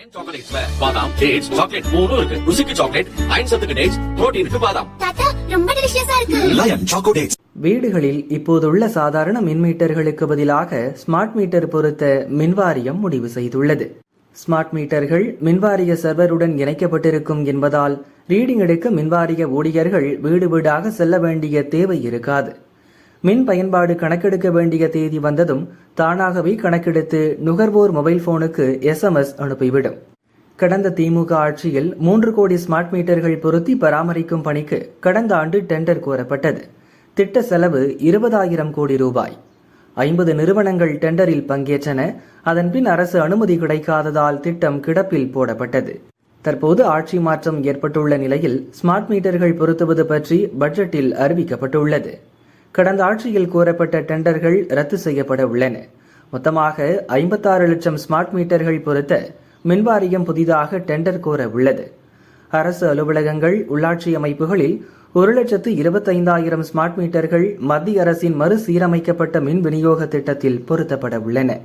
Line சாக்லேட்ஸ்ல பாதாம், dates, chocolate மூணும் இருக்கு. ருசிக்கு சாக்லேட், அயன் சத்துக்கு டேட்ஸ், புரோட்டீனுக்கு பாதாம். தாத்தா ரொம்ப டெலிஷியஸா இருக்கு. Lion choco dates. வீடுகளில் இப்போதுள்ள சாதாரண மின்மீட்டர்களுக்கு பதிலாக ஸ்மார்ட் மீட்டர் பொருத்த மின்வாரியம் முடிவு செய்துள்ளது. ஸ்மார்ட் மீட்டர்கள் மின்வாரிய சர்வருடன் இணைக்கப்பட்டிருக்கும் என்பதால் ரீடிங் எடுக்க மின்வாரிய ஊழியர்கள் வீடு வீடாக செல்ல வேண்டிய தேவை இருக்காது. மின் பயன்பாடு கணக்கெடுக்க வேண்டிய தேதி வந்ததும் தானாகவே கணக்கெடுத்து நுகர்வோர் மொபைல் போனுக்கு SMS அனுப்பிவிடும். கடந்த திமுக ஆட்சியில் 3 கோடி ஸ்மார்ட் மீட்டர்கள் பொருத்தி பராமரிக்கும் பணிக்கு கடந்த ஆண்டு டெண்டர் கோரப்பட்டது. திட்ட செலவு 20,000 கோடி ரூபாய். 50 நிறுவனங்கள் டெண்டரில் பங்கேற்றன. அதன்பின் அரசு அனுமதி கிடைக்காததால் திட்டம் கிடப்பில் போடப்பட்டது. தற்போது ஆட்சி மாற்றம் ஏற்பட்டுள்ள நிலையில் ஸ்மார்ட் மீட்டர்கள் பொருத்துவது பற்றி பட்ஜெட்டில் அறிவிக்கப்பட்டுள்ளது. கடந்த ஆட்சியில் கோரப்பட்ட டெண்டர்கள் ரத்து செய்யப்பட உள்ளன. மொத்தமாக 56 லட்சம் ஸ்மார்ட் மீட்டர்கள் பொருத்த மின்வாரியம் புதிதாக டெண்டர் கோர உள்ளது. அரசு அலுவலகங்கள், உள்ளாட்சி அமைப்புகளில் 1,25,000 ஸ்மார்ட் மீட்டர்கள் மத்திய அரசின் மறுசீரமைக்கப்பட்ட மின் விநியோக திட்டத்தில் பொருத்தப்பட உள்ளன.